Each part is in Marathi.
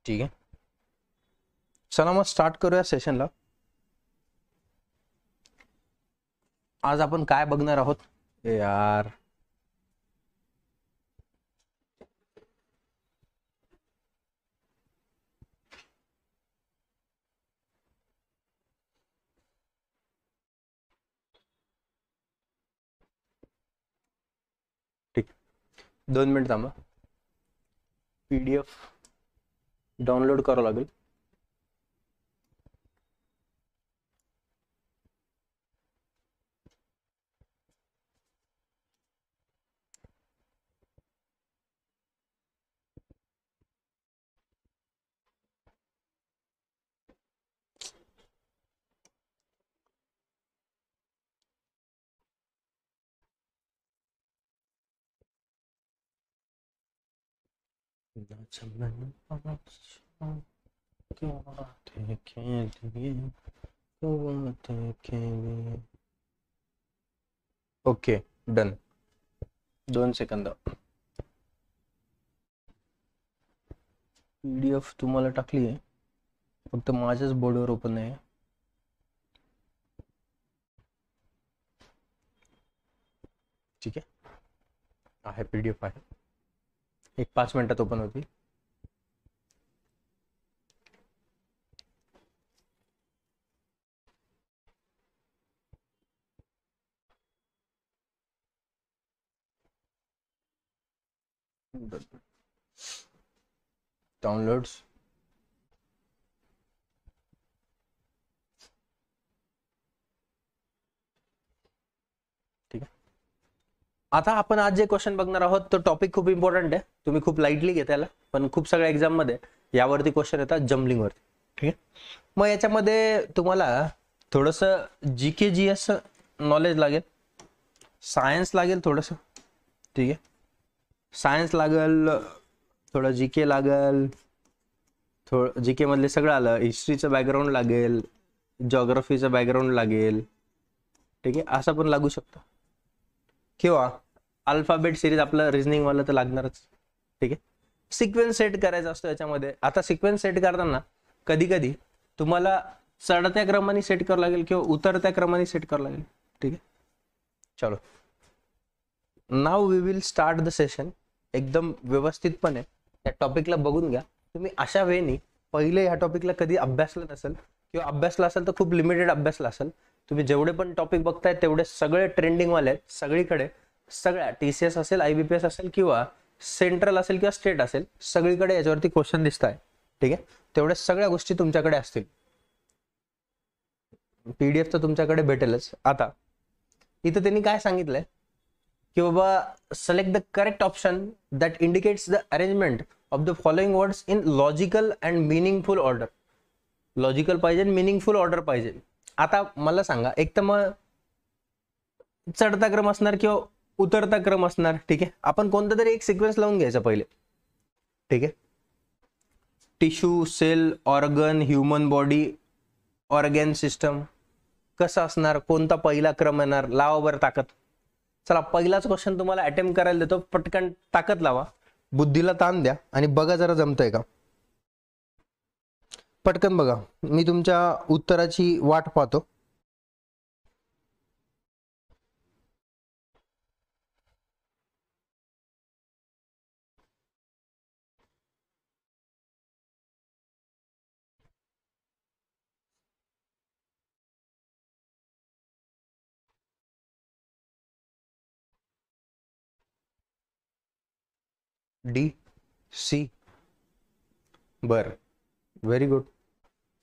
ठीक आहे, चला मग स्टार्ट करूया सेशनला. आज आपण काय बघणार आहोत यार? ठीक, 2 मिनिट थांबा. PDF डाउनलोड करावं लागेल. Okay, done. 2 सेकंद. PDF तुम्हाला टाकली आहे, फक्त माझ्याच बोर्डवर ओपन आहे. ठीक आहे, PDF आहे. एक 5 मिनिटात ओपन होती. डाउनलोड्स. ठीक आहे, आता आपण आज जे क्वेश्चन बघणार आहोत तो टॉपिक खूप इम्पॉर्टंट आहे. तुम्ही खूप लाईटली घेतायला, पण खूप सगळ्या एक्झाम मध्ये यावरती क्वेश्चन येतात, जम्बलिंग वरती. ठीक आहे, मग याच्यामध्ये तुम्हाला थोडस GK GS नॉलेज लागेल, सायन्स लागेल थोडस. ठीक आहे, सायन्स लागेल, थोडं GK लागेल, थोडं GK मधले सगळं आलं, हिस्ट्रीचं बॅकग्राऊंड लागेल, जॉग्राफीचं बॅकग्राऊंड लागेल. ठीक आहे, असं पण लागू शकतं, किंवा अल्फाबेट सिरीज आपलं रिझनिंग वाला तर लागणारच. ठीक आहे, सिक्वेन्स सेट करायचा असतो याच्यामध्ये. आता सिक्वेन्स सेट करताना कधी कधी तुम्हाला चढत्या क्रमाने सेट करावं लागेल किंवा उतरत्या क्रमाने सेट करावं लागेल. ठीक आहे, चलो now we will start the session. एकदम व्यवस्थितपणे या टॉपिकला बघून घ्या. तुम्ही अशा वेळेने पहिले या टॉपिकला कधी अभ्यासलं नसेल, किंवा अभ्यासला असेल तर खूप लिमिटेड अभ्यासला असेल. तुम्ही जेवढे पण टॉपिक बघताय तेवढे सगळे ट्रेंडिंग वाले आहेत सगळीकडे. सगळ्या TCS असेल, IBPS असेल, किंवा सेंट्रल असेल किंवा स्टेट असेल, सगळीकडे याच्यावरती क्वेश्चन दिसत आहे. ठीक आहे, तेवढ्या सगळ्या गोष्टी तुमच्याकडे असतील. PDF तर तुमच्याकडे भेटेलच. आता इथं त्यांनी काय सांगितलंय की बाबा select the correct option that indicates the arrangement of the following words in logical and meaningful order. Logical पाहिजे, मिनिंगफुल ऑर्डर पाहिजे. आता मला सांगा, एक तर मग चढता क्रम असणार किंवा उतरता क्रम असणार. ठीक आहे, आपण कोणता तरी एक सिक्वेन्स लावून घ्यायचा पहिले. ठीक आहे, tissue, cell, organ, human body, organ system कसं असणार, कोणता पहिला क्रम येणार, लावा बरं ताकद. चला, पहिलाच क्वेश्चन तुम्हाला अटेम्प्ट करायला देतो, पटकन ताकद लावा, बुद्धीला ताण द्या आणि बघा जरा जमतंय का. पटकन बघा, मी तुमच्या उत्तराची वाट पाहतो. DC. बर, व्हेरी गुड.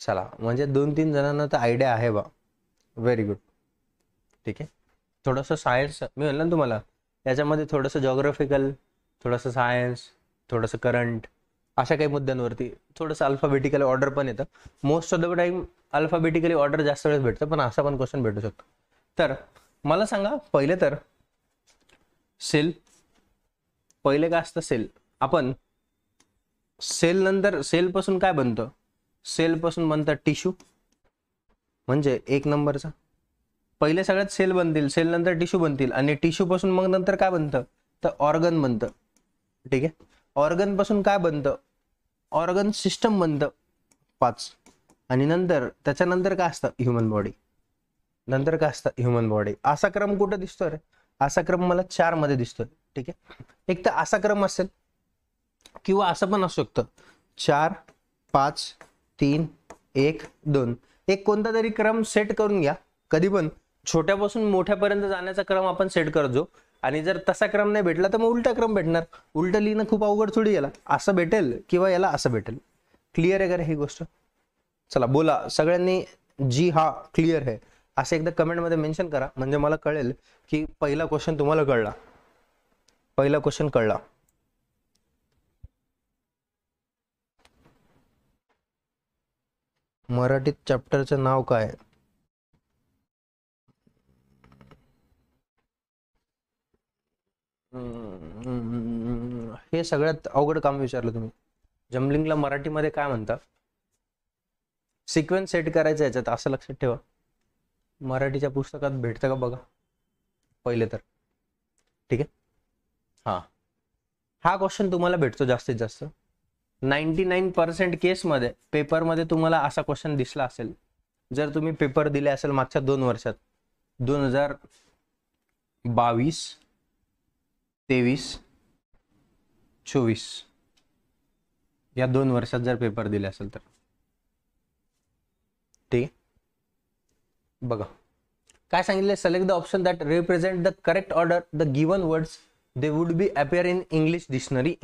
चला, म्हणजे 2-3 जणांना तर आयडिया आहे बा. Very good. ठीक आहे, थोडंसं सायन्स मी म्हणलं ना तुम्हाला, याच्यामध्ये थोडंसं जॉग्राफिकल, थोडंसं सायन्स, थोडंसं करंट, अशा काही मुद्द्यांवरती थोडंसं अल्फाबेटिकली ऑर्डर पण येतं. Most of the time alphabetically order जास्त वेळेस भेटतं, पण असा पण क्वेश्चन भेटू शकतो. तर मला सांगा, पहिले तर सेल. पहिले काय असतं सेल. आपण सेल नंतर सेल पासून काय बनतं, सेल पासून बनतं टिश्यू, म्हणजे 1 नंबरचा. पहिले सगळ्यात सेल बनतील, सेल नंतर टिश्यू बनतील, आणि टिश्यू पासून मग नंतर काय बनतं तर ऑर्गन बनतं. ठीक आहे, ऑर्गन पासून काय बनतं ऑर्गन सिस्टम बनतं 5, आणि नंतर त्याच्यानंतर काय असतं ह्युमन बॉडी, नंतर काय असतं ह्युमन बॉडी. असा क्रम कुठं दिसतोय रे? असा क्रम मला 4 मध्ये दिसतोय. ठीक आहे, एक तर असा क्रम असेल किंवा असं पण असू शकतं 4 5 3 1 2. एक कोणता तरी क्रम सेट करून घ्या. कधी पण छोट्यापासून मोठ्यापर्यंत जाण्याचा क्रम आपण सेट करतो, आणि जर तसा क्रम नाही भेटला तर मग उलटा क्रम भेटणार. उलट लिहिणं खूप अवघड थोडी, याला असं भेटेल किंवा याला असं भेटेल. क्लिअर आहे का रे ही गोष्ट? चला बोला सगळ्यांनी, जी हा क्लिअर आहे असं एकदा कमेंट मध्ये मेन्शन करा, म्हणजे मला कळेल की पहिला क्वेश्चन तुम्हाला कळला, पहिला क्वेश्चन कळला. मराठीत चॅप्टरचं नाव काय? हे सगळ्यात अवघड काम विचारलं तुम्ही. जमलिंगला मराठीमध्ये काय म्हणतात? सिक्वेन्स सेट करायचा याच्यात, असं लक्षात ठेवा. मराठीच्या पुस्तकात भेटतं का बघा पहिले तर. ठीक आहे, हा क्वेश्चन तुम्हाला भेटतो जास्तीत जास्त 99% केसमध्ये. पेपरमध्ये तुम्हाला असा क्वेश्चन दिसला असेल जर तुम्ही पेपर दिले असेल मागच्या 2 वर्षात, 2022 23 24 या 2 वर्षात जर पेपर दिले असेल तर. ठीक आहे, बघा काय सांगितले. Select the option that represent the correct order the given words they would be appear in English dictionary.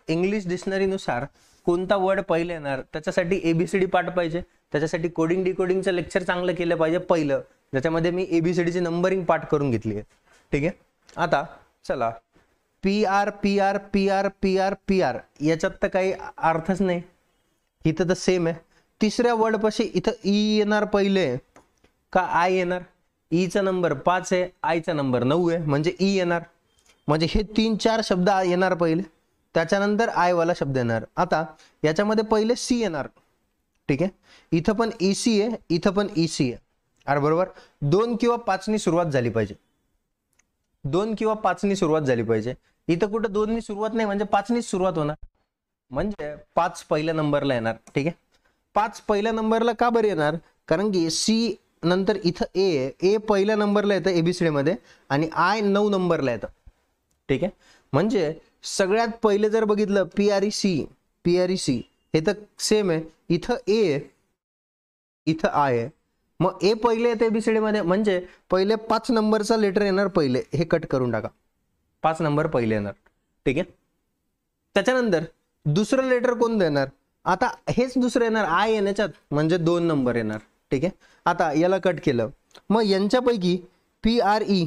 English डिक्शनरीनुसार कोणता वर्ड पहिले येणार, त्याच्यासाठी एबीसीडी पाठ पाहिजे. त्याच्यासाठी कोडिंग डिकोडिंगचं लेक्चर चांगलं केलं पाहिजे पहिलं, ज्याच्यामध्ये मी एबीसीडीची नंबरिंग पाठ करून घेतली आहे. ठीक आहे, आता चला P R P R P R P R P R याच्यात तर काही अर्थच नाही, इथं तर सेम आहे. तिसऱ्या वर्ड पाशी इथं ई येणार पहिले का आय येणार? ईचा नंबर 5 आहे, आयचा नंबर 9 आहे, म्हणजे ई येणार. म्हणजे हे 3-4 शब्द येणार पहिले, त्याच्यानंतर आय वाला शब्द येणार. आता याच्यामध्ये पहिले सी येणार. ठीक आहे, इथं पण ईसी आहे, इथं पण ईसी आहे. अरे बरोबर, 2 किंवा 5 नी सुरुवात झाली पाहिजे, 2 किंवा 5 नी सुरुवात झाली पाहिजे. इथं कुठं 2 नी सुरुवात नाही, म्हणजे 5 नी सुरुवात होणार, म्हणजे 5 पहिल्या नंबरला येणार. ठीक आहे, 5 पहिल्या नंबरला का बरं येणार? कारण की सी नंतर इथं ए पहिल्या नंबरला येतं एबीसीडी मध्ये, आणि आय 9 नंबरला येतं. ठीक आहे, म्हणजे सगळ्यात पहिले जर बघितलं पी आर ई सी हे तर सेम आहे. इथं ए इथं आय आहे, मग ए पहिले येते एबीसीडी मध्ये, म्हणजे पहिले 5 नंबरचा लेटर येणार पहिले. हे कट करून टाका, 5 नंबर पहिले येणार. ठीक आहे, त्याच्यानंतर दुसरं लेटर कोणतं येणार? आता हेच दुसरं येणार आय येण्याच्यात, म्हणजे 2 नंबर येणार. ठीक आहे, आता याला कट केलं, मग यांच्यापैकी पी आर ई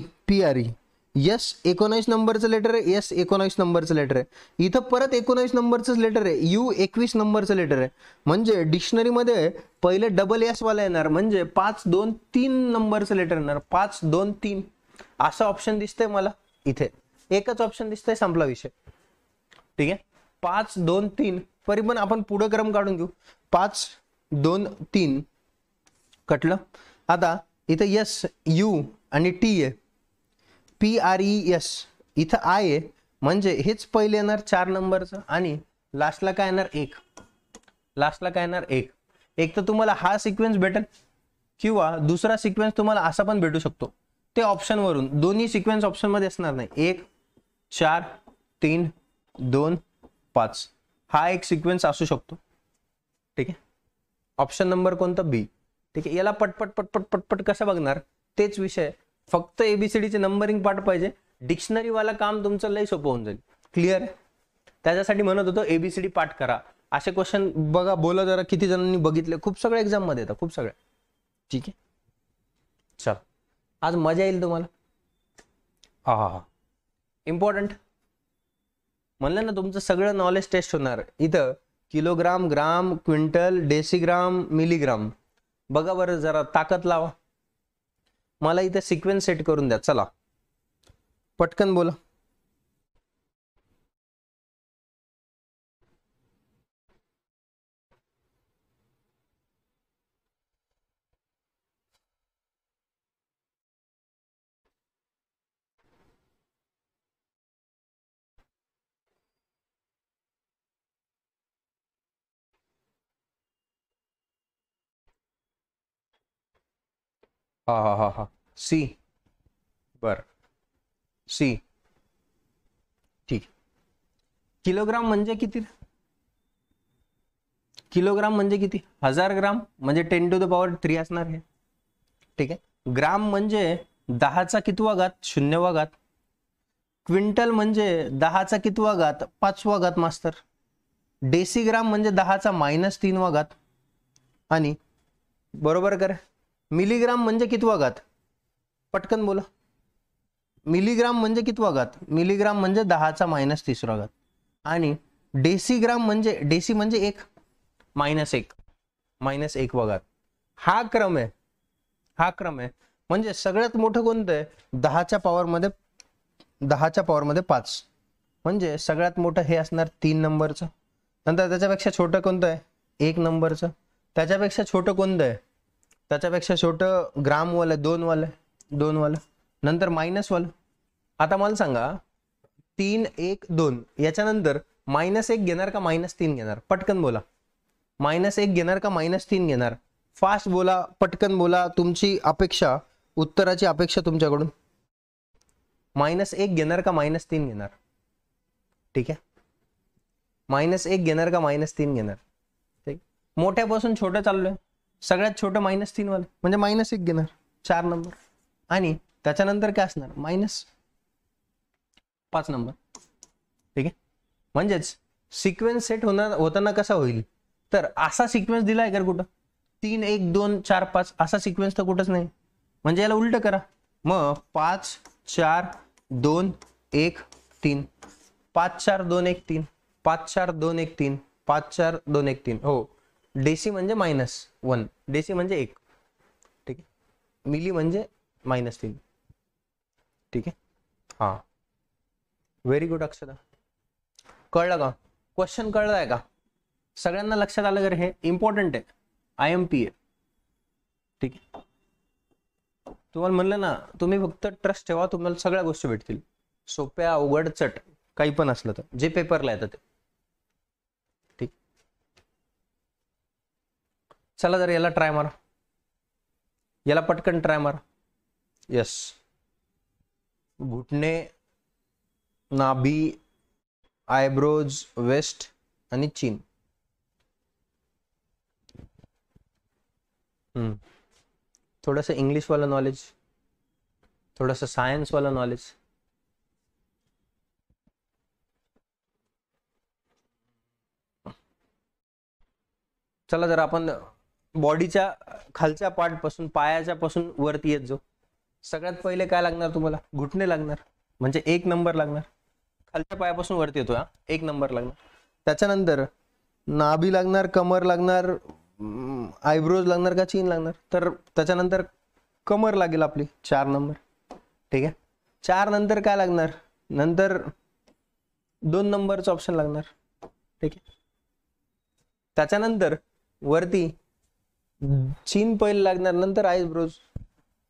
यस 19 नंबरचं लेटर आहे, यस 19 नंबरचं लेटर आहे. इथं परत 19 नंबरचं लेटर आहे, यू 21 नंबरचं लेटर आहे. म्हणजे डिक्शनरीमध्ये पहिले डबल एस वाला येणार, म्हणजे 5 2 3 नंबरचं लेटर येणार. 5 2 3 असं ऑप्शन दिसतंय मला. इथे एकच ऑप्शन दिसतंय, संपला विषय. ठीक आहे, 5 2 3 तरी पण आपण पुढे क्रम काढून घेऊ. 5 2 3 कटलं. आता इथं यस यू आणि टी आहे, पी आर ई एस इथं आय आहे, म्हणजे हेच पहिले येणार 4 नंबरचं, आणि लास्टला काय येणार 1. लास्टला काय येणार 1. एक तर तुम्हाला हा सिक्वेन्स भेटेल, किंवा दुसरा सिक्वेन्स तुम्हाला असा पण भेटू शकतो. ते ऑप्शन वरून, दोन्ही सिक्वेन्स ऑप्शन मध्ये असणार नाही. 1 4 3 2 5 हा एक सिक्वेन्स असू शकतो. ठीक आहे, ऑप्शन नंबर कोणता? बी. ठीक आहे, याला पटपट पटपट पटपट कसं बघणार तेच विषय. फक्त एबीसीडीचे नंबरिंग पाठ पाहिजे, डिक्शनरी वाला काम तुमचं लय सोपं होऊन जाईल. क्लिअर आहे? त्याच्यासाठी म्हणत होतो एबीसीडी पाठ करा. असे क्वेश्चन बघा, बोला जरा किती जणांनी बघितले. खूप सगळ्या एक्झाम मध्ये येतात, खूप सगळ्या. ठीक आहे, चल आज मजा येईल तुम्हाला. हा इम्पॉर्टंट म्हणलं ना, तुमचं सगळं नॉलेज टेस्ट होणार इथं. किलोग्राम, ग्राम, क्विंटल, डेसिग्राम, मिलीग्राम. बघा बरं, जरा ताकद लावा. मला इथे सिक्वेन्स सेट करून द्या. चला पटकन बोला. हा हा हा हा सी. बर सी. ठीक. किलोग्राम म्हणजे किती? किलोग्राम म्हणजे किती? 1000 ग्राम म्हणजे 10⁻³ असणार हे. ठीक आहे. ग्राम म्हणजे 10चा कितवा घात? 0वा घात. क्विंटल म्हणजे 10चा कितवा घात? 5वा घात मास्तर. डेसिग्राम म्हणजे 10चा -3वा घात. आणि बरोबर कर. मिलीग्राम म्हणजे कितवा घात? पटकन बोला. मिलीग्राम म्हणजे कितवा घात? मिलीग्राम म्हणजे 10चा -3रा घात. आणि डेसिग्राम म्हणजे, डेसी म्हणजे 1, -1, -1वा घात. हा क्रम आहे. हा क्रम आहे. म्हणजे सगळ्यात मोठं कोणतं आहे? 10च्या पॉवरमध्ये 5. म्हणजे सगळ्यात मोठं हे असणार 3 नंबरचं. नंतर त्याच्यापेक्षा छोटं कोणतं आहे? 1 नंबरचं. त्याच्यापेक्षा छोटं कोणतं आहे? त्याच्यापेक्षा छोटं ग्रामवालं 2 वालं, 2 वालं. नंतर मायनस वालं. आता मला सांगा 3, 1, 2 याच्यानंतर -1 घेणार का -3 घेणार? पटकन बोला. -1 घेणार का -3 घेणार? फास्ट बोला, पटकन बोला. तुमची अपेक्षा, उत्तराची अपेक्षा तुमच्याकडून. -1 घेणार का -3 घेणार? ठीक आहे. -1 घेणार का -3 घेणार? ठीक. मोठ्यापासून छोटं चाललोय. सगळ्यात छोटं -3 वाला म्हणजे -1 घेणार, 4 नंबर. आणि त्याच्यानंतर काय असणार? -5 नंबर. ठीक आहे. म्हणजेच सिक्वेन्स सेट होताना कसा होईल? तर असा सिक्वेन्स दिलाय का कुठं? 3, 1, 2, 4, 5 असा सिक्वेन्स तर कुठंच नाही. म्हणजे याला उलट करा. मग 5, 4, 2, 1, 3. 5, 4, 2, 1, 3. 5, 4, 2, 1, 3. 5, 4, 2, 1, 3. हो. डेसी म्हणजे -1. डेसी म्हणजे 1. ठीक आहे. मिली म्हणजे -3. ठीक आहे. हा. व्हेरी गुड अक्षदा. कळलं का? क्वेश्चन कळलाय का? सगळ्यांना लक्षात आलं? हे इम्पॉर्टंट आहे. IMP आहे. ठीक आहे. तुम्हाला म्हणलं ना, तुम्ही फक्त ट्रस्ट ठेवा, तुम्हाला सगळ्या गोष्टी भेटतील. सोप्या, अवघड, चट काही पण असलं तर, जे पेपरला येतं ते. ठीक. चला जर याला ट्राय मारा. याला पटकन ट्राय मारा. यस. घुटणे, नाभी, आयब्रोज, वेस्ट आणि चीन. थोडंसं इंग्लिश वाला नॉलेज, थोडंसं सायन्स वाला नॉलेज. चला जर आपण बॉडीच्या खालच्या पार्ट पासून, पायाच्या पासून वरती येत जाऊ. सगळ्यात पहिले काय लागणार तुम्हाला? घुटणे लागणार, म्हणजे 1 नंबर लागणार. खालच्या पायापासून वरती येतो, 1 नंबर लागणार. त्याच्यानंतर नाभी लागणार, कमर लागणार, आयब्रोज लागणार का चीन लागणार? तर त्याच्यानंतर कमर लागेल आपली, 4 नंबर. ठीक आहे. 4 नंतर काय लागणार? नंतर 2 नंबरचं ऑप्शन लागणार. ठीक आहे. त्याच्यानंतर वरती चीन पहिले लागणार, नंतर आयब्रोज.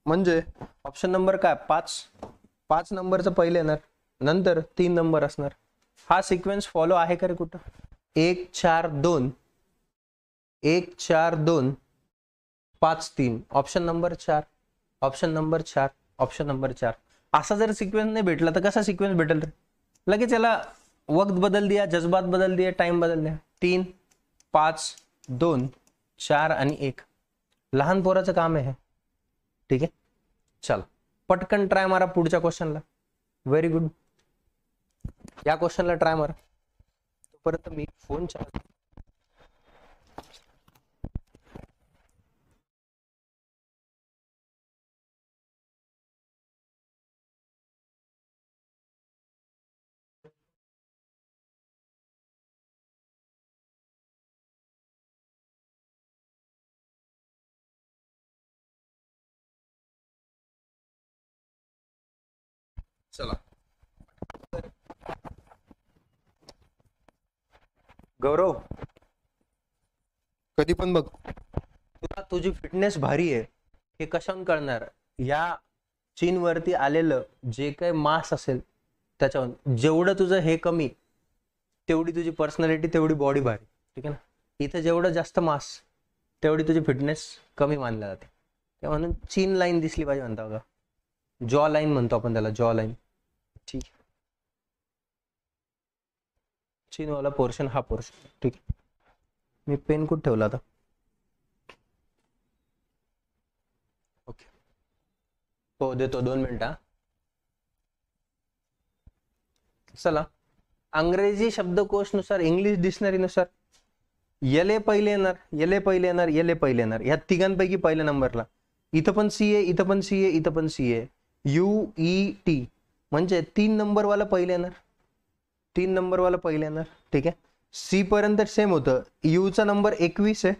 म्हणजे ऑप्शन नंबर काय? 5 नंबरचं पहिले येणार, नंतर 3 नंबर असणार. हा सिक्वेन्स फॉलो आहे का रे कुठं? 1 4 2, 1 4 2, 5 3. Option number 4, option number 4, option number 4. असा जर सिक्वेन्स नाही भेटला तर कसा सिक्वेन्स भेटेल रे? लगेच याला वक्त बदल दिया, जज्बात बदल दिया, टाइम बदल दिया. 3 5 2 4 आणि 1. लहान पोराचं काम आहे. ठीक आहे. चला पटकन ट्राय मारा पुढच्या क्वेश्चनला. Very good. या क्वेश्चनला ट्राय मारा. तोपर्यंत मी फोन चार्ज. चला गौरव, कधी पण बघ, तुला तुझी फिटनेस भारी आहे हे कशावरून कळणार? या चीन वरती आलेलं जे काही मास असेल त्याच्यावर. जेवढं तुझं हे कमी तेवढी तुझी पर्सनॅलिटी, तेवढी बॉडी भारी. ठीक आहे ना. इथं जेवढं जास्त मास तेवढी तुझी फिटनेस कमी मानली जाते. म्हणून चीन लाईन दिसली पाहिजे म्हणता का, जॉ लाईन म्हणतो आपण त्याला, जॉ लाईन. ठीक आहे, चीन वाला पोर्शन हा पोर्शन. ठीक आहे, मी पेन कुठे ठेवला आता. ओके, हो देतो 2 मिनिटं. चला, अंग्रेजी शब्दकोशनुसार, इंग्लिश डिक्शनरीनुसार यले पहिले येणार, यले पहिले येणार, यले पहिले येणार. ह्या तिघांपैकी पहिल्या नंबरला. इथं पण सी आहे, इथं पण सी आहे, इथं पण सी आहे. UET म्हणजे 3 नंबर वाला पहिले येणार, 3 नंबर वाला पहिले येणार. ठीक आहे, सी पर्यंत सेम होतं. यू चा नंबर 21 आहे,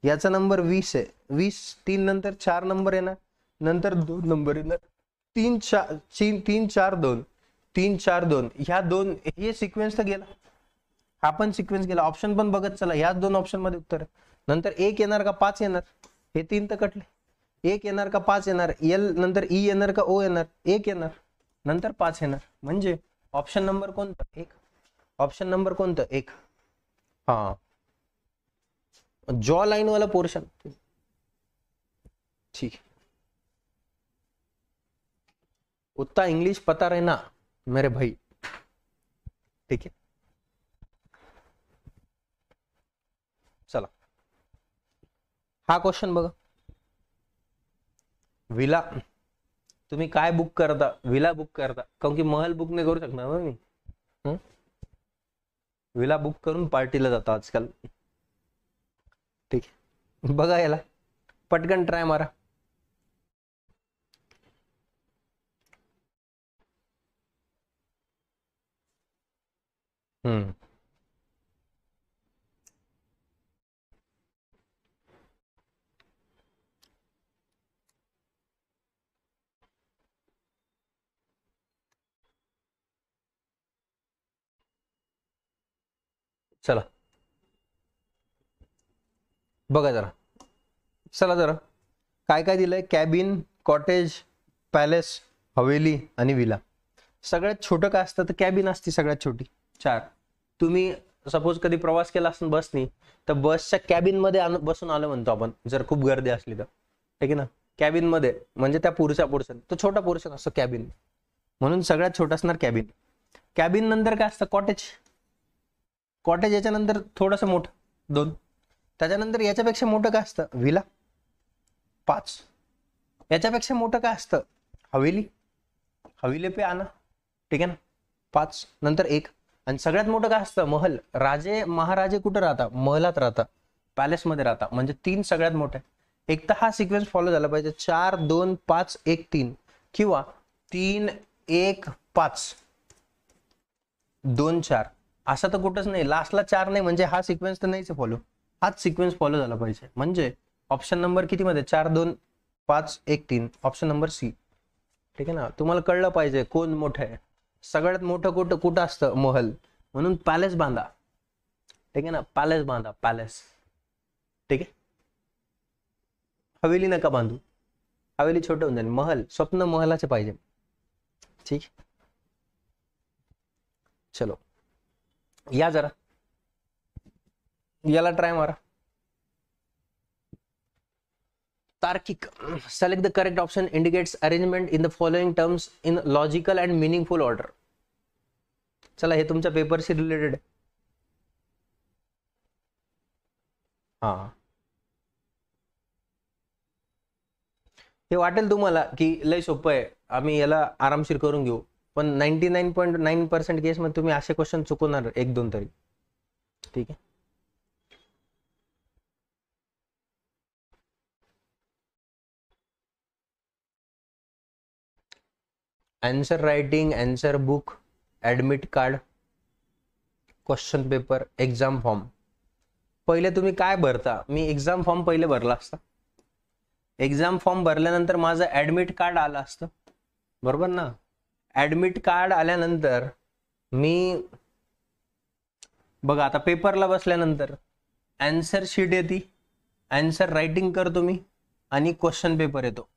याचा नंबर 20 आहे. 20 3 नंतर 4 नंबर येणार, नंतर 2 नंबर येणार. 3 4 3 4 2 3 4 2 ह्या 2 हे सिक्वेन्स तर गेला, हा पण सिक्वेन्स गेला. ऑप्शन पण बघत चला, ह्याच 2 ऑप्शन मध्ये उत्तर आहे. नंतर 1 येणार का 5 येणार, हे 3 तर कटले. 1 येणार का 5 येणार, एल नंतर ई येणार का ओ येणार, 1 येणार नंतर 5 येणार. म्हणजे ऑप्शन नंबर कोणतं, 1. ऑप्शन नंबर कोणतं, 1. हा, जॉ लाईन वाला पोर्शन. ठीक, उतना इंग्लिश पता रहना मेरे भाई. ठीक है, चला हा क्वेश्चन बघा. विला तुम्ही काय बुक करता, विला बुक करता, कारण की महल बुक नाही करू शकणार ना मी. विला बुक करून पार्टीला जातो आजकाल. ठीक आहे, बघा याला पटकन ट्राय मारा. चला बघा जरा, चला जरा काय काय दिलंय. कॅबिन, कॉटेज, पॅलेस, हवेली आणि विला. सगळ्यात छोटं काय असतं तर कॅबिन असते सगळ्यात छोटी. 4 तुम्ही सपोज कधी प्रवास केला असेल बसनी, तर बसच्या कॅबिन मध्ये बसून आलं म्हणतो आपण, जर खूप गर्दी असली तर. ठीक आहे ना, कॅबिन मध्ये म्हणजे त्या पुढच्या पोर्शन, तो छोटा पोर्शन असतो कॅबिन, म्हणून सगळ्यात छोटा असणार कॅबिन. कॅबिन नंतर काय असतं, कॉटेज. कॉटेज याच्यानंतर थोडंसं मोठं 2. त्याच्यानंतर याच्यापेक्षा मोठं काय असतं, विला 5. याच्यापेक्षा मोठं काय असतं, हवेली. हवेली पे आना. ठीक आहे ना, 5 नंतर 1. आणि सगळ्यात मोठं काय असतं, महल. राजे महाराजे कुठं राहतात, महलात राहतात, पॅलेस मध्ये राहतात. म्हणजे 3 सगळ्यात मोठे. एक तर हा सिक्वेन्स फॉलो झाला पाहिजे, 4 2 5 1 3 किंवा 3 1 5 2 4. असं तर कुठंच नाही, लास्टला 4 नाही, म्हणजे हा सिक्वेन्स तर नाहीच फॉलो. हाच सिक्वेन्स फॉलो झाला पाहिजे. म्हणजे ऑप्शन नंबर किती मध्ये, 4 2 5 1 3, ऑप्शन नंबर सी. ठीक आहे ना, तुम्हाला कळलं पाहिजे कोण मोठं आहे. सगळ्यात मोठं कुठं असतं, महल. म्हणून पॅलेस बांधा. ठीक आहे ना, पॅलेस बांधा, पॅलेस. ठीक आहे, हवेली नका बांधू, हवेली छोटं होऊन जाईल. महल, स्वप्न महलाचे पाहिजे. ठीक, चलो या जरा, याला ट्राय मारा. तार्किक, select the correct option, indicates arrangement in the following terms in logical and meaningful order. चला हे तुमच्या पेपरशी रिलेटेड आहे. हा, हे वाटेल तुम्हाला की लय सोपं आहे, आम्ही याला आरामशीर करून घेऊ, पण 99.9% केस मध्ये तुम्ही असे क्वेश्चन चुकवणार 1-2 तरी. ठीक आहे, answer writing, answer book, admit card, question paper, exam form. पहिले तुम्ही काय भरता, मी एक्झाम फॉर्म पहिले भरला असता. एक्झाम फॉर्म भरल्यानंतर माझं ऍडमिट कार्ड आलं असतं, बरोबर ना. ऍडमिट कार्ड आल्यानंतर मी बघा आता पेपरला बसल्यानंतर आन्सर शीट येते, आन्सर रायटिंग करतो मी आणि क्वेश्चन पेपर येतो.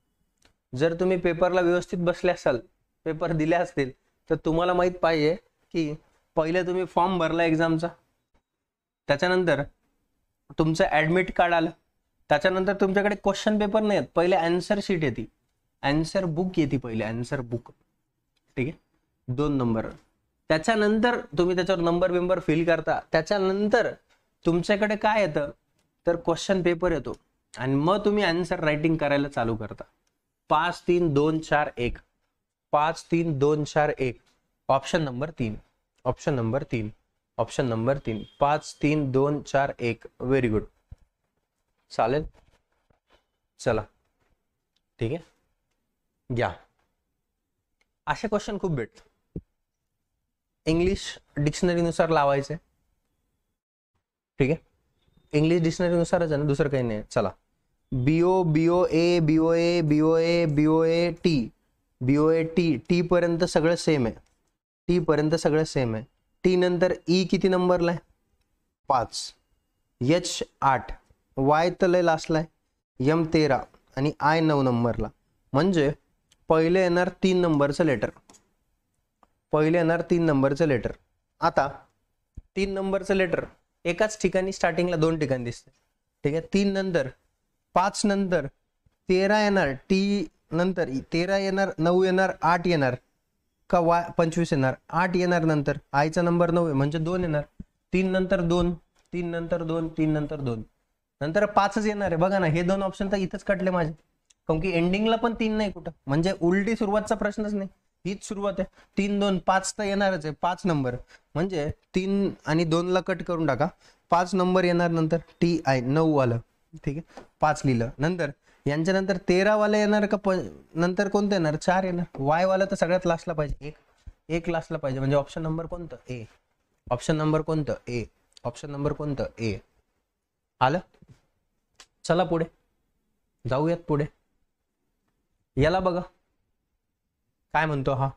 जर तुम्ही पेपरला व्यवस्थित बसले असाल, पेपर दिले असतील, तर तुम्हाला माहित पाहिजे की पहिले तुम्ही फॉर्म भरला एक्झामचा, त्याच्यानंतर तुमचं ऍडमिट कार्ड आलं, त्याच्यानंतर तुमच्याकडे क्वेश्चन पेपर नाही आहेत, पहिले आन्सर शीट येते, आन्सर बुक येते पहिले, आन्सर बुक. ठीक आहे, 2 नंबर. त्याच्यानंतर तुम्ही त्याच्यावर नंबर बिंबर फिल करता. त्याच्यानंतर तुमच्याकडे काय येतं तर क्वेश्चन पेपर येतो आणि मग तुम्ही आन्सर रायटिंग करायला चालू करता. 5 3 2 4 1, 5 3 2 4 1, option number 3, option number 3, option number 3, 5 3 2 4 1. Very good. चालेल, चला ठीक आहे, घ्या. असे क्वेश्चन खूप भेटतात. इंग्लिश डिक्शनरीनुसार लावायचे. ठीक आहे, इंग्लिश डिक्शनरीनुसारच आहे ना, दुसरं काही नाही. चला, B O B O A B O A B O A B O A T B O A T, T पर्यंत सगळं सेम आहे, टी पर्यंत सगळं सेम आहे. टी नंतर ई किती नंबरला आहे? 5, एच 8, वाय तर लय लास्टला आहे, एम 13 आणि आय 9 नंबरला. म्हणजे पहिले येणार 3 नंबरचं लेटर, पहिले येणार 3 नंबरचं लेटर. आता 3 नंबरचं लेटर एकाच ठिकाणी स्टार्टिंगला 2 ठिकाणी दिसते. ठीक आहे, 3 नंतर 5 नंतर 13 येणार, टी नंतर 13 येणार, 9 येणार, 8 येणार का वाय 25 येणार, 8 येणार, नंतर आयचा नंबर 9 आहे म्हणजे 2 येणार. 3 नंतर 2, 3 नंतर 2, 3 नंतर 2, नंतर 5च येणार आहे. बघा ना, हे 2 ऑप्शन तर इथंच कटले माझे, कारण की एंडिंगला पण 3 नाही कुठं, म्हणजे उलटी सुरुवातचा प्रश्नच नाही, हीच सुरुवात आहे. 3 2 5 तर येणारच आहे, 5 नंबर म्हणजे 3 आणि 2 ला कट करून टाका, 5 नंबर येणार. नंतर टी आय 9 वालं, ठीक आहे, 5 लिहिलं. नंतर यांच्या नंतर 13 वाला येणार का नंतर कोणतं येणार? 4 येणार. वाय वाला तर सगळ्यात लास्टला पाहिजे, एक लास्टला पाहिजे, म्हणजे ऑप्शन नंबर कोणतं? ए. ऑप्शन नंबर कोणतं? ए. ऑप्शन नंबर कोणतं? ए. आलं. चला पुढे जाऊयात. पुढे याला बघा काय म्हणतो हा,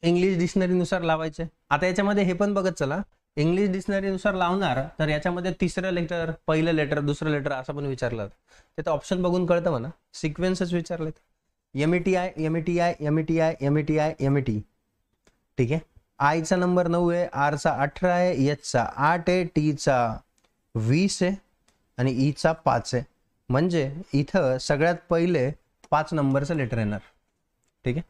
इंग्लिश डिक्शनरीनुसार लावायचे. आता याच्यामध्ये हे पण बघत चला, इंग्लिश डिक्शनरीनुसार लावणार तर याच्यामध्ये तिसरं लेटर, पहिलं लेटर, दुसरं लेटर असं पण विचारलं. ते तर ऑप्शन बघून कळतं म्हणा, सिक्वेन्सच विचारलेत. एमईटीआय एमईटीआय एमईटीआय एमईटीआय एमईटी. ठीक आहे, आयचा नंबर 9 आहे, आरचा 18 आहे, एचचा 8 आहे, टीचा 20 आहे आणि ईचा 5 आहे. म्हणजे इथं सगळ्यात पहिले 5 नंबरचं लेटर येणार. ठीक आहे,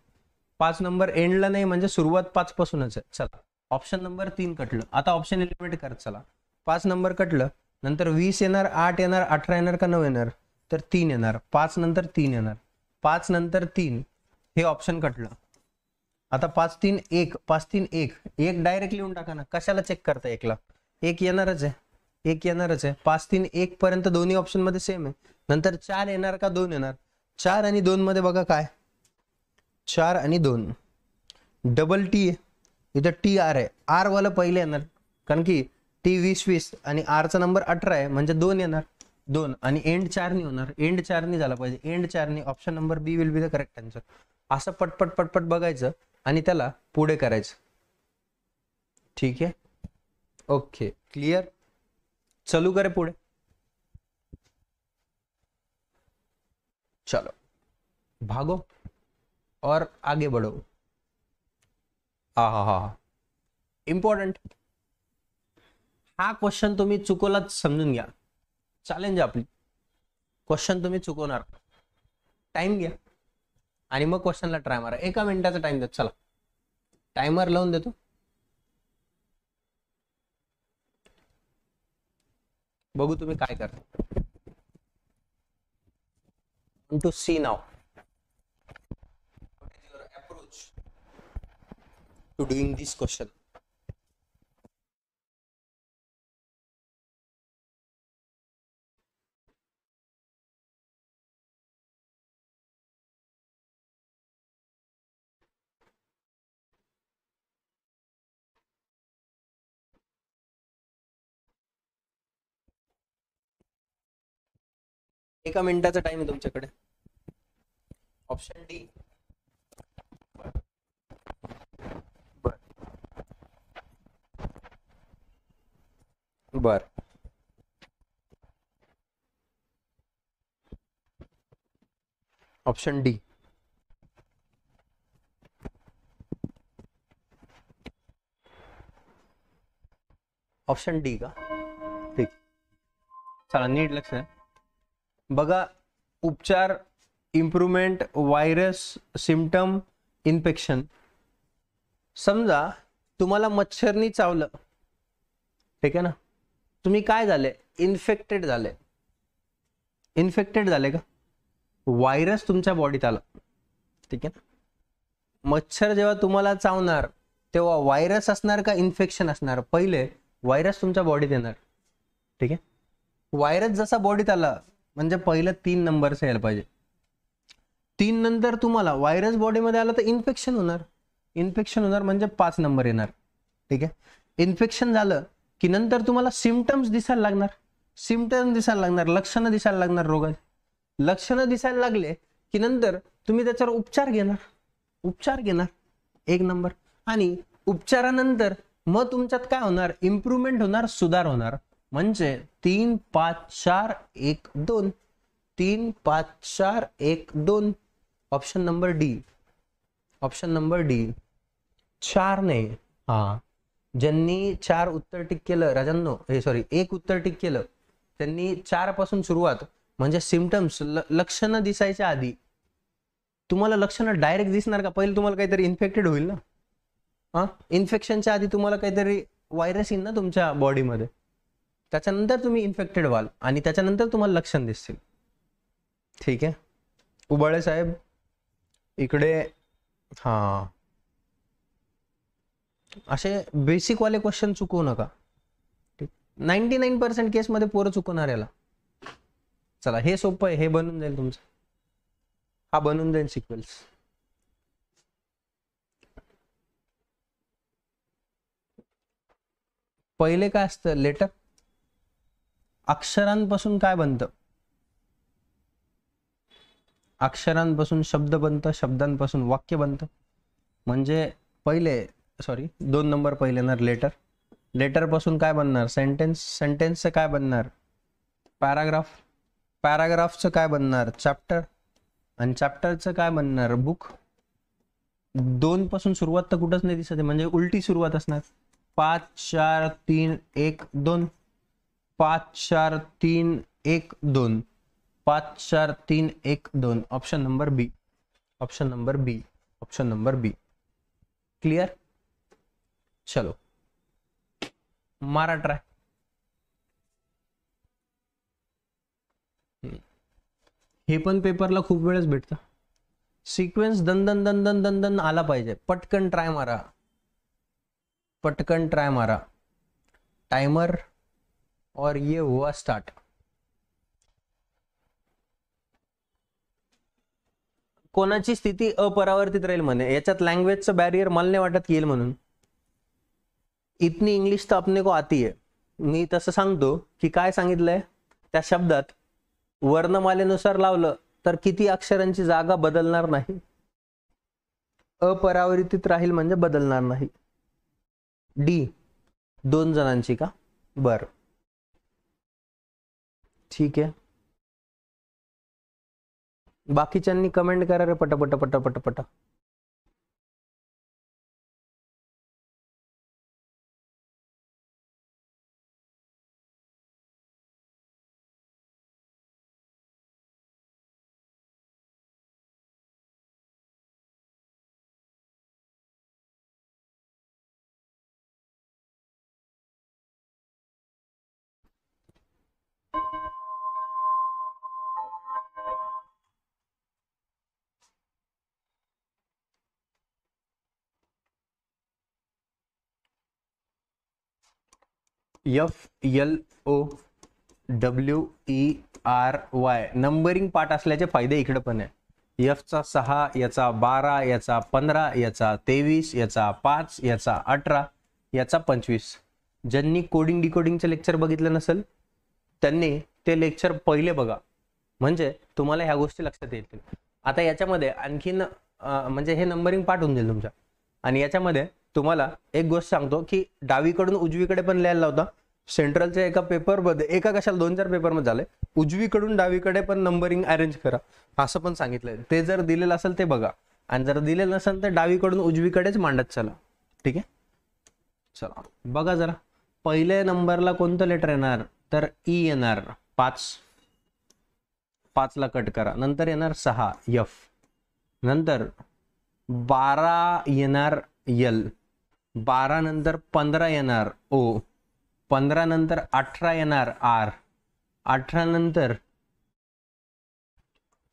5 नंबर एंडला नाही म्हणजे सुरुवात 5 पासूनच आहे. चला, ऑप्शन नंबर 3 कटलं. आता ऑप्शन एलिमिनेट करत चला. 5 नंबर कटलं, नंतर 20 येणार, 8 येणार, 18 येणार का 9 येणार? तर 3 येणार. 5 नंतर 3 येणार, 5 नंतर 3, हे ऑप्शन कटलं. आता 5 3 1, 5 3 1, एक डायरेक्ट लिहून टाका ना, कशाला चेक करता? एकला एक येणारच आहे, एक येणारच आहे. 5 3 1 पर्यंत दोन्ही ऑप्शन मध्ये सेम आहे. नंतर 4 येणार का 2 येणार? 4 आणि 2 मध्ये बघा काय, 4 आणि 2 डबल टी आहे, इथं टी आर आहे, आर वाला पहिले येणार, कारण की टी 20 20 आणि आरचा नंबर 18 आहे म्हणजे 2 येणार, 2 आणि एंड 4 नी होणार, एंड 4 नी झाला पाहिजे, एंड 4 नी. Option number B will be the correct answer. असं पटपट पटपट बघायचं आणि त्याला पुढे करायचं. ठीक आहे, ओके, क्लियर. चलू करे पुढे. चलो भागो और आगे बढ़ो. हा इम्पॉर्टंट. हा क्वेश्चन तुम्ही चुकवलाच समजून घ्या, चॅलेंज आपली. क्वेश्चन तुम्ही चुकवणार, टाइम घ्या आणि मग क्वेश्चनला ट्राय मारा. 1 मिनिटाचा टाइम देतो. चला, टाइमर लावून देतो. बघू तुम्ही काय करता. To see now what is your approach to doing this question. एका मिनिटाचा टाइम आहे तुमच्याकडे. Option D. बर, ऑप्शन डी. ऑप्शन डी का? ठीक. चला नीट लक्ष द्या. बघा, उपचार, इम्प्रुव्हमेंट, व्हायरस, सिम्पटम, इन्फेक्शन. समजा तुम्हाला मच्छरनी चावलं, ठीक आहे ना, तुम्ही काय झाले, इन्फेक्टेड झाले. इन्फेक्टेड झाले का, व्हायरस तुमच्या बॉडीत आला, ठीक आहे ना. मच्छर जेव्हा तुम्हाला चावणार तेव्हा व्हायरस असणार का इन्फेक्शन असणार? पहिले व्हायरस तुमच्या बॉडीत येणार, ठीक आहे. व्हायरस जसा बॉडीत आला म्हणजे पहिलं 3 नंबरचं यायला पाहिजे. 3 नंतर तुम्हाला व्हायरस बॉडीमध्ये आला तर इन्फेक्शन होणार. इन्फेक्शन होणार म्हणजे 5 नंबर येणार, ठीक आहे. इन्फेक्शन झालं की नंतर तुम्हाला सिम्पटम्स दिसायला लागणार. सिम्पटम्स दिसायला लागणार, लक्षणं दिसायला लागणार रोगाची. लक्षणं दिसायला लागले की नंतर तुम्ही त्याच्यावर उपचार घेणार. उपचार घेणार 1 नंबर. आणि उपचारानंतर मग तुमच्यात काय होणार, इम्प्रुव्हमेंट होणार, सुधार होणार. म्हणजे 3, 5, 4, 1, 2. 3, 5, 4, 1, 2. Option number D. Option number D. 4 नाही, हा, ज्यांनी 4 उत्तर टिक केलं राजांनो, हे सॉरी 1 उत्तर टिक केलं, त्यांनी 4 पासून सुरुवात. म्हणजे सिम्पटम्स, लक्षणं दिसायच्या आधी. तुम्हाला लक्षणं डायरेक्ट दिसणार का? पहिले तुम्हाला काहीतरी इन्फेक्टेड होईल ना. हा, इन्फेक्शनच्या आधी तुम्हाला काहीतरी व्हायरस येईल ना तुमच्या बॉडीमध्ये, त्याच्यानंतर तुम्ही इन्फेक्टेड व्हाल आणि त्याच्यानंतर तुम्हाला लक्षण दिसतील, ठीक आहे. उबाळे साहेब इकडे, हा, असे बेसिक वाले क्वेश्चन चुकवू नका. 99% केसमध्ये पोरं चुकवणार याला. चला हे सोपं आहे, हे बनून जाईल तुमचं. हा बनून जाईल सिक्वेन्स. पहिले काय असतं, लेटर. अक्षरांपासून काय बनतं? अक्षरांपासून शब्द बनतं, शब्दांपासून वाक्य बनतं. म्हणजे पहिले, सॉरी 2 नंबर पहिले येणार लेटर. लेटर पासून काय बनणार, सेंटेन्स. सेंटेन्सचं काय बनणार, पॅराग्राफ. पॅराग्राफचं काय बनणार, चॅप्टर. आणि चॅप्टरचं काय बनणार, बुक. 2 पासून सुरुवात तर कुठंच नाही दिसत, म्हणजे उलटी सुरुवात असणार. 5, 4, 3, 1, 2. 5, 4, 3, 1, 2. 5, 4, 3, 1, 2. ऑप्शन नंबर बी. ऑप्शन नंबर बी. ऑप्शन नंबर बी. क्लियर. चलो मारा ट्राय. हे पण पेपरला खूप वेळेस भेटतं. सिक्वेन्स दन दन दन दन दन दन आला पाहिजे. पटकन ट्राय मारा, पटकन ट्राय मारा. टाइमर और ये हुआ स्टार्ट. कोणाची स्थिती अपरावर्तित राहील म्हणे, याच्यात लँग्वेजचं बॅरियर मला नाही वाटत येईल म्हणून. इतनी इंग्लिश तर अपने को आती है. मी तसं सांगतो की काय सांगितलंय त्या शब्दात वर्णमालेनुसार लावलं तर किती अक्षरांची जागा बदलणार नाही. अपरावर्तित राहील म्हणजे बदलणार नाही. डी 2 जणांची का, बर ठीक आहे. बाकीच्यांनी कमेंट करा रे पटापट पटापट पटा. FLOWERY नंबरिंग पार्ट असल्याचे फायदे इकडे पण आहे. Fचा 6, याचा 12, याचा 15, याचा 23, याचा 5, याचा 18, याचा 25. ज्यांनी कोडिंग डिकोडिंगचे लेक्चर बघितलं नसेल त्यांनी ते लेक्चर पहिले बघा, म्हणजे तुम्हाला ह्या गोष्टी लक्षात येतील. आता याच्यामध्ये आणखीन म्हणजे हे नंबरिंग पार्ट होऊन जाईल तुमच्या. आणि याच्यामध्ये तुम्हाला एक गोष्ट सांगतो की डावीकडून उजवीकडे पण लिहायला लावता. सेंट्रलच्या एका पेपरमध्ये, एका कशाला 2-4 पेपरमध्ये झाले, उजवीकडून डावीकडे पण नंबरिंग अरेंज करा असं पण सांगितलंय. ते जर दिलेलं असेल ते बघा, आणि जर दिलेलं नसेल तर डावीकडून उजवीकडेच मांडत चला, ठीक आहे. चला बघा जरा, पहिल्या नंबरला कोणतं लेटर येणार तर ई येणार. 5 5 ला कट करा, नंतर येणार 6 एफ, नंतर 12 येणार यल, 12 नंतर 15 येणार ओ, 15 नंतर 18 येणार आर, 18 नंतर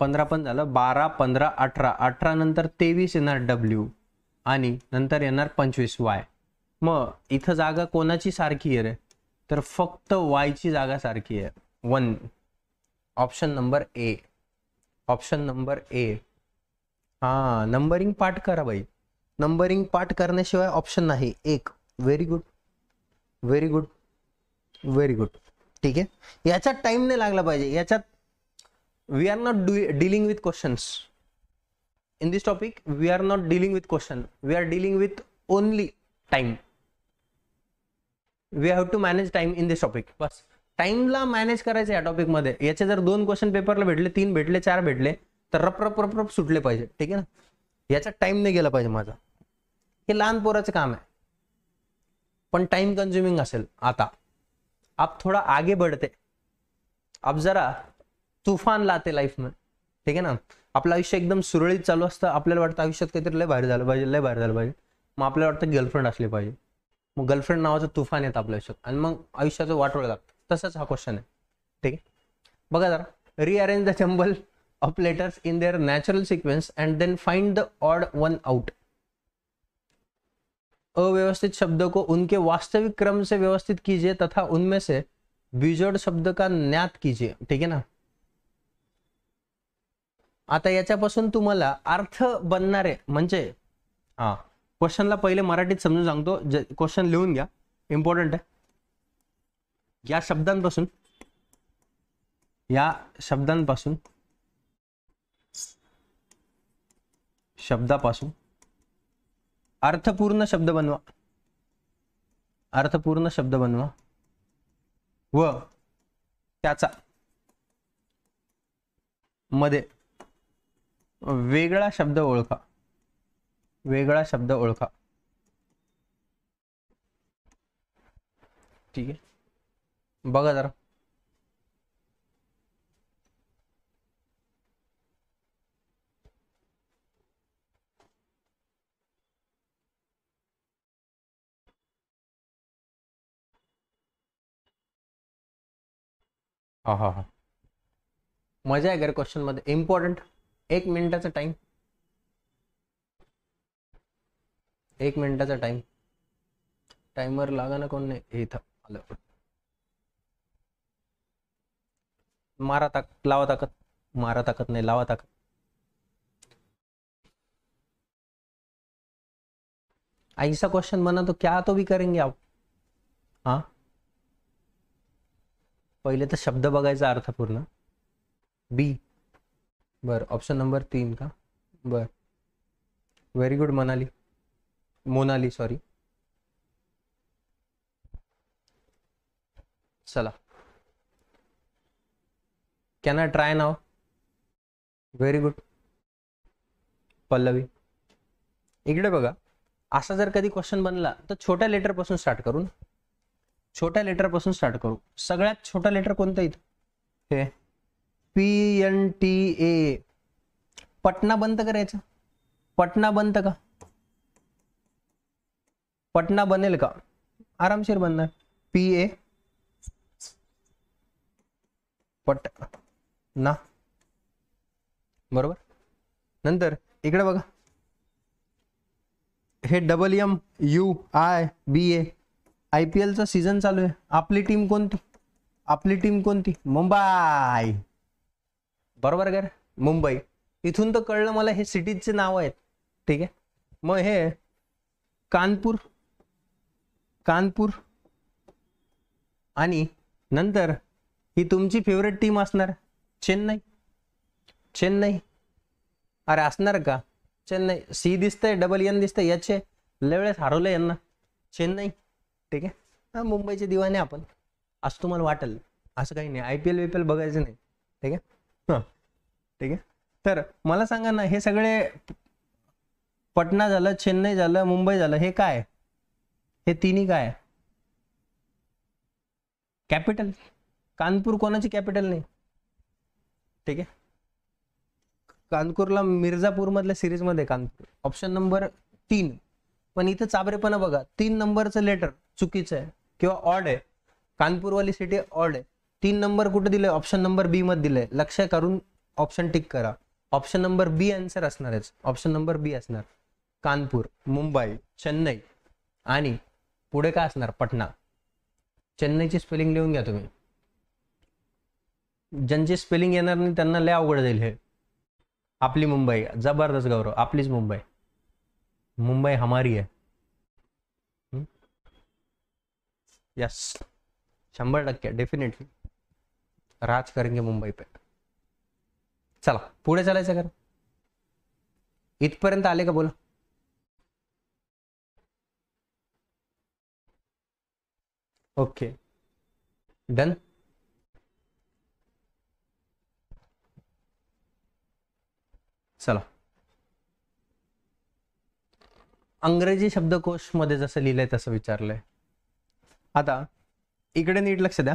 15 पण झालं, 12 15 18, 18 नंतर 23 येणार डब्ल्यू आणि नंतर येणार 25 वाय. मग इथं जागा कोणाची सारखी आहे रे, तर फक्त वाय ची जागा सारखी आहे. 1 option number A, option number A. हा, नंबरिंग पाठ करा बाई, नंबरिंग पाठ करण्याशिवाय ऑप्शन नाही. एक, very good very good very good. ठीक आहे, याच्यात टाइम नाही लागला पाहिजे. याच्यात we are not dealing with questions in this topic. We are not dealing with question, we are dealing with only time. We have to manage time in this topic. बस टाइमला मॅनेज करायचं या टॉपिक मध्ये. याचे जर 2 क्वेश्चन पेपरला भेटले, 3 भेटले, 4 भेटले, तर रप रप रप रप सुटले पाहिजे. ठीक आहे ना, याचा टाइम नाही गेला पाहिजे माझा. हे लहान पोराचं काम आहे, पण टाइम कंझ्युमिंग असेल. आता आप थोड़ा आगे बढ़ते, अब जरा तूफान लाते लाईफ में. ठीक आहे ना, आपलं आयुष्य एकदम सुरळीत चालू असतं, आपल्याला वाटतं आयुष्यात काहीतरी लय भारी झालं पाहिजे, लय भारी झालं पाहिजे. मग आपल्याला वाटतं गर्लफ्रेंड असली पाहिजे, मग गर्लफ्रेंड नावाचं तुफान येतं आपल्या आयुष्यात आणि मग आयुष्याचं वाटोळं लागतं. तसंच हा क्वेश्चन आहे. ठीक आहे, बघा जरा. Rearrange the jumble of letters in their natural sequence and then find the odd one out. अव्यवस्थित शब्द को उनके वास्तविक क्रम से व्यवस्थित कीजिए तथा उनमें से बीजोड़ शब्द का ज्ञात कीजिए. ठीक आहे ना. आता याच्यापासून तुम्हाला अर्थ बनणारे म्हणजे, हा क्वेश्चनला पहिले मराठीत समजून सांगतो. क्वेश्चन लिहून घ्या, इम्पॉर्टंट आहे. या शब्दापासून अर्थपूर्ण शब्द बनवा, अर्थपूर्ण शब्द बनवा व त्याचा मध्ये वेगळा शब्द ओळखा, वेगळा शब्द ओळखा. ठीक आहे, बघा जरा. हा हा हा, मजा आहे का क्वेश्चन मध्ये. इम्पॉर्टंट. 1 मिनिटाचा टाइम, 1 मिनिटाचा टाइम. टाइमर लागा ना, कोण नाही इथं आलं. मारा ताकद, लावा ताकद, मारा ताकद नाही, लावा ताकद. ऐसा क्वेश्चन बना तो क्या तो भी करेंगे आप. हाँ, पहिले तर शब्द बघायचा अर्थपूर्ण. बी, बर. ऑप्शन नंबर 3 का, बर. Very good Manali, Monali sorry. चला, can I try now. Very good Pallavi. इकडे बघा, असा जर कधी क्वेश्चन बनला तर छोट्या लेटर पासून स्टार्ट करू, छोट्या लेटर पासून स्टार्ट करू. सगळ्यात छोटा लेटर कोणतं इथं, हे PNTA. पटना बनतं करायचं, पटना बनतं का, पटना बनेल का, आरामशीर बनणार. PA पट ना, बरोबर. नंतर इकडे बघा, हे WMUIBA. IPL चा सीझन चालू आहे. आपली टीम कोणती, आपली टीम कोणती, मुंबई. बरोबर का, मुंबई. इथून तर कळलं मला हे सिटीजचे नाव आहेत. ठीक आहे, मग हे कानपूर, कानपूर आणि नंतर ही तुमची फेवरेट टीम असणार चेन्नई, चेन्नई. अरे असणार का, चेन्नई. सी दिसतंय, WN दिसतंय, याचे लय वेळेस हरवलं यांना, चेन्नई. ठीक आहे, मुंबईचे दिवाने आपण, असं तुम्हाला वाटेल, असं काही नाही. IPL विपीएल बघायचं नाही. ठीक आहे, हां ठीक आहे. तर मला सांगा ना, हे सगळे पटना झालं, चेन्नई झालं, मुंबई झालं, हे काय, हे तिन्ही काय, कॅपिटल. कानपूर कोणाची कॅपिटल नाही, ठीक आहे. कानपूरला मिर्झापूर मधल्या सिरीज मध्ये कानपूर. Option number 3. पण इथं चाबरेपणा बघा, 3 नंबरचं लेटर चुकीचं आहे किंवा ऑड आहे. कानपूरवाली सिटी ऑड आहे. 3 नंबर कुठे दिले? ऑप्शन नंबर बी मध्ये दिले. लक्ष करून ऑप्शन टिक करा. ऑप्शन नंबर बी आन्सर असणार आहे. ऑप्शन नंबर बी असणार. कानपूर, मुंबई, चेन्नई आणि पुढे काय असणार? पटना. चेन्नईची स्पेलिंग लिहून घ्या तुम्ही. ज्यांची स्पेलिंग येणार नाही त्यांना लय अवघड जाईल हे. आपली मुंबई, जबरदस्त गौरव, आपलीच मुंबई. मुंबई हमारी है. यस, 100% डेफिनेटली राज करेंगे मुंबई पे. चला पुढे चालायचं का? इथपर्यंत आले का? बोला. Okay, done. चला, अंग्रेजी शब्दकोश मध्ये जसं लिहिलंय तसं विचारलंय. आता इकडे नीट लक्ष द्या.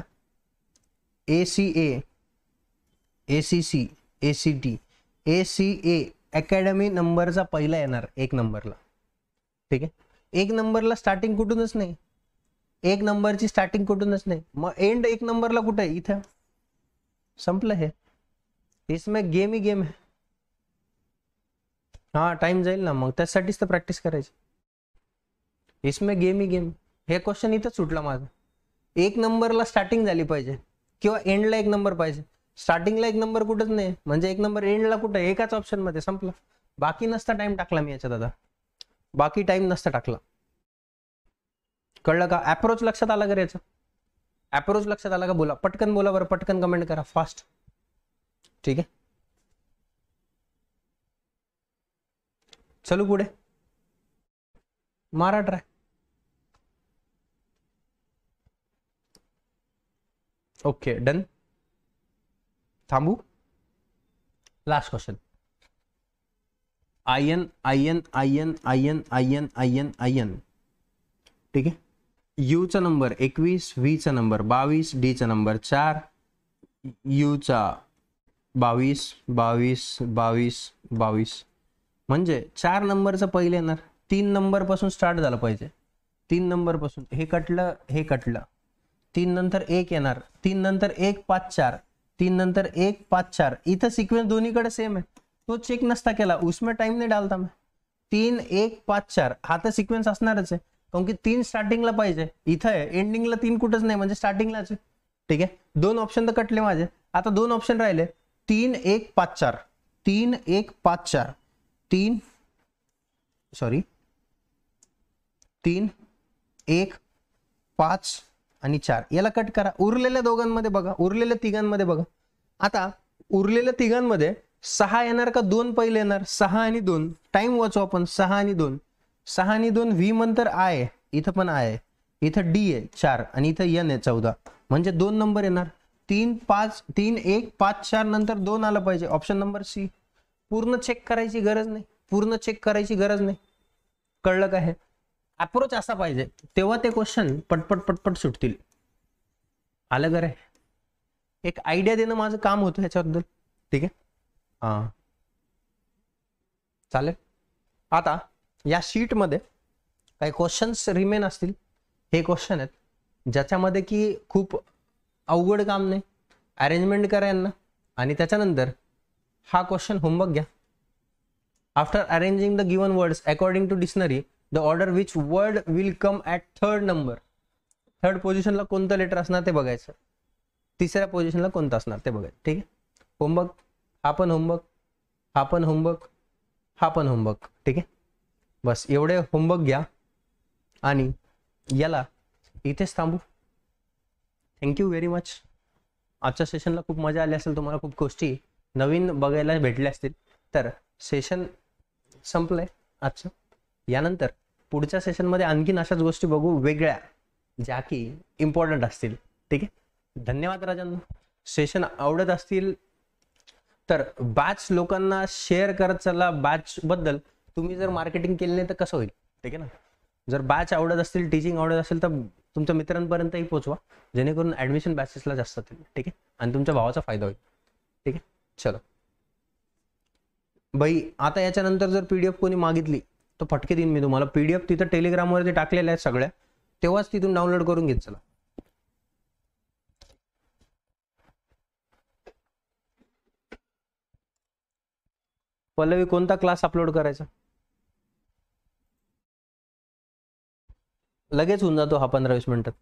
ACA, ACC, ACT, ACA academy नंबरचा पहिला येणार 1 नंबरला, ठीक आहे. 1 नंबरला स्टार्टिंग कुठूनच नाही. 1 नंबरची स्टार्टिंग कुठूनच नाही. मग एंड 1 नंबरला कुठे आहे? इथं. संपलं हे. इसमें गेम ही गेम है. हा, टाइम जाईल ना, मग त्यासाठीच तर प्रॅक्टिस करायची. इसमें गेम ही गेम. हे क्वेश्चन इथं सुटला माझा. 1 नंबरला स्टार्टिंग झाली पाहिजे किंवा एंडला 1 नंबर पाहिजे. स्टार्टिंगला 1 नंबर कुठंच नाही, म्हणजे 1 नंबर एंडला कुठं? एकाच ऑप्शन मध्ये. संपला. बाकी नसता टाइम टाकला मी याच्यात. आता बाकी टाइम नसता टाकला. कळलं का? अप्रोच लक्षात आला का? याचा अप्रोच लक्षात आला का? बोला पटकन, बोला बरं, पटकन कमेंट करा, फास्ट. ठीक आहे, चलू पुढे. मारा ट्राय. Okay, done. थांबू. Last question. आयन, आयन, आयन, आयन, आयन, आयन, आयन, ठीक आहे. यू चा नंबर 21, व्ही चा नंबर 22, डी चा नंबर 4, यू चा 22, 22, 22, 22, म्हणजे 4 नंबरचं पहिले येणार. 3 नंबर पासून स्टार्ट झालं पाहिजे. 3 नंबर पासून हे कटलं, हे कटलं. 3 नंतर 1 येणार. 3 नंतर 1, 5, 4. 3 नंतर 1, 5, 4. इथं सिक्वेन्स दोन्हीकडे सेम आहे. तो चेक नसता केला, उसमें टाइम नहीं डालता मैं. 3, 1, 5, 4 हा तर सिक्वेन्स असणारच आहे, कारण की 3 स्टार्टिंगला पाहिजे. इथं आहे एंडिंगला 3 कुठंच नाही, म्हणजे स्टार्टिंगलाच आहे. ठीक आहे, 2 ऑप्शन तर कटले माझे. आता 2 ऑप्शन राहिले. 3, 1, 5, 4. 3, 1, 5, 4. 3 3, 1, 5 आणि 4. याला कट करा. उरलेल्या दोघांमध्ये बघा, उरलेल्या तिघांमध्ये बघा. आता उरलेल्या तिघांमध्ये 6 येणार का 2 पहिले येणार? 6 आणि 2. टाइम वाचू आपण. 6 आणि 2. 6 आणि 2 व्ही नंतर आय आहे. इथं पण आय आहे. इथं डी आहे 4 आणि इथं एन आहे 14. म्हणजे 2 नंबर येणार. 3, 1, 5, 4 नंतर 2 आलं पाहिजे. Option number C. पूर्ण चेक करायची गरज नाही. पूर्ण चेक करायची गरज नाही. कळलं का? हे अप्रोच असा पाहिजे, तेव्हा ते क्वेश्चन पटपट पटपट सुटतील. आलं का रे? एक आयडिया देणं माझं काम होतं ह्याच्याबद्दल. ठीक आहे, हा चालेल. आता या शीट मध्ये काही क्वेश्चन्स रिमेन असतील. हे क्वेश्चन आहेत ज्याच्यामध्ये की खूप अवघड काम नाही. अरेंजमेंट करा यांना आणि त्याच्यानंतर हा क्वेश्चन होमवर्क घ्या. After arranging the given words according to dictionary the order which word will come at 3rd number. 3rd पोझिशनला कोणतं लेटर असणार ते बघायचं. 3ऱ्या पोझिशनला कोणतं असणार ते बघायचं. ठीक आहे, होमवर्क. हा पण होमवर्क, हा पण होमवर्क, हा पण होमवर्क. ठीक आहे, बस एवढे होमवर्क घ्या आणि याला इथेच थांबू. Thank you very much. आजच्या सेशनला खूप मजा आली असेल, तुम्हाला खूप गोष्टी नवीन बघायला भेटल्या असतील. तर सेशन संपलंय आजचं. यानंतर पुढच्या सेशनमध्ये आणखीन अशाच गोष्टी बघू वेगळ्या, ज्या की इम्पॉर्टंट असतील. ठीक आहे, धन्यवाद राजांनो. सेशन आवडत असतील तर बॅच लोकांना शेअर करत चला. बॅच बद्दल तुम्ही जर मार्केटिंग केली नाही तर कसं होईल? ठीक आहे ना. जर बॅच आवडत असतील, टीचिंग आवडत असेल तर तुमच्या मित्रांपर्यंतही पोहोचवा, जेणेकरून ऍडमिशन बॅचेसला जास्त येतील. ठीक आहे, आणि तुमच्या भावाचा फायदा होईल. ठीक आहे, चलो भाई. आता याच्यानंतर जर पीडीएफ कोणी मागितली तर फटके देईन मी तुम्हाला. पीडीएफ तिथं टेलिग्रामवरती टाकलेल्या आहेत सगळ्या, तेव्हाच तिथून डाउनलोड करून घेत चला. पल्लवी, कोणता क्लास अपलोड करायचा? लगेच होऊन जातो हा 15-20 मिनिटात.